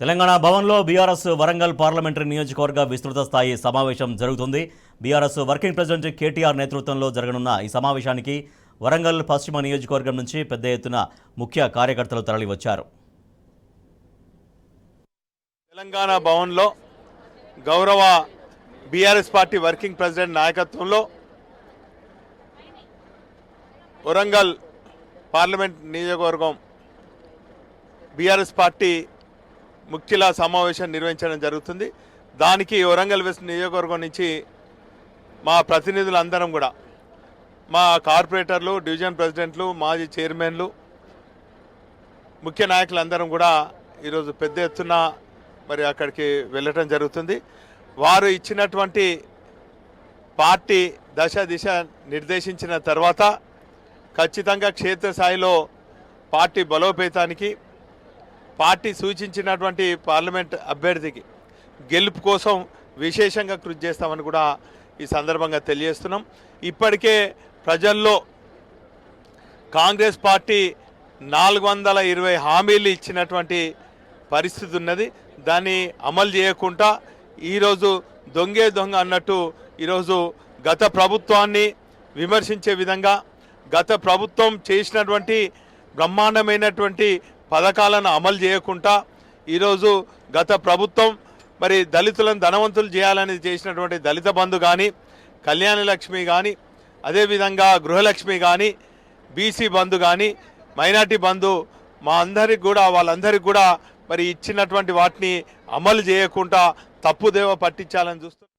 తెలంగాణ భవన్లో BRS Warangal parliamentary నియోజకవర్గ విస్తృత స్థాయి సమావేశం జరుగుతుంది. బీఆర్ఎస్ వర్కింగ్ ప్రెసిడెంట్ కేటీఆర్ నేతృత్వంలో జరగనున్న ఈ సమావేశానికి వరంగల్ పశ్చిమ నియోజకవర్గం నుంచి పెద్ద ఎత్తున ముఖ్య కార్యకర్తలు తరలివచ్చారు. తెలంగాణ భవన్లో గౌరవ బీఆర్ఎస్ పార్టీ వర్కింగ్ ప్రెసిడెంట్ నాయకత్వంలో వరంగల్ పార్లమెంట్ నియోజకవర్గం బీఆర్ఎస్ పార్టీ ముఖ్యుల సమావేశం నిర్వహించడం జరుగుతుంది. దానికి వరంగల్ వెస్ట్ నియోజకవర్గం నుంచి మా ప్రతినిధులందరం కూడా, మా కార్పొరేటర్లు, డివిజన్ ప్రెసిడెంట్లు, మాజీ చైర్మన్లు, ముఖ్య నాయకులందరం కూడా ఈరోజు పెద్ద ఎత్తున మరి అక్కడికి వెళ్ళటం జరుగుతుంది. వారు ఇచ్చినటువంటి పార్టీ దశ దిశ నిర్దేశించిన తర్వాత ఖచ్చితంగా క్షేత్రస్థాయిలో పార్టీ బలోపేతానికి, పార్టీ సూచించినటువంటి పార్లమెంట్ అభ్యర్థికి గెలుపు కోసం విశేషంగా కృషి చేస్తామని కూడా ఈ సందర్భంగా తెలియజేస్తున్నాం. ఇప్పటికే ప్రజల్లో కాంగ్రెస్ పార్టీ 420 హామీలు ఇచ్చినటువంటి పరిస్థితి ఉన్నది. దాన్ని అమలు చేయకుండా ఈరోజు దొంగే దొంగ అన్నట్టు ఈరోజు గత ప్రభుత్వాన్ని విమర్శించే విధంగా, గత ప్రభుత్వం చేసినటువంటి బ్రహ్మాండమైనటువంటి పథకాలను అమలు చేయకుండా ఈరోజు గత ప్రభుత్వం మరి దళితులను ధనవంతులు చేయాలని చేసినటువంటి దళిత బంధు కానీ, కళ్యాణ లక్ష్మి కానీ, అదేవిధంగా గృహలక్ష్మి కానీ, బీసీ బంధు కానీ, మైనార్టీ బంధు మా అందరికి కూడా వాళ్ళందరికీ కూడా మరి ఇచ్చినటువంటి వాటిని అమలు చేయకుండా తప్పుదేవ పట్టించాలని చూస్తున్నాం.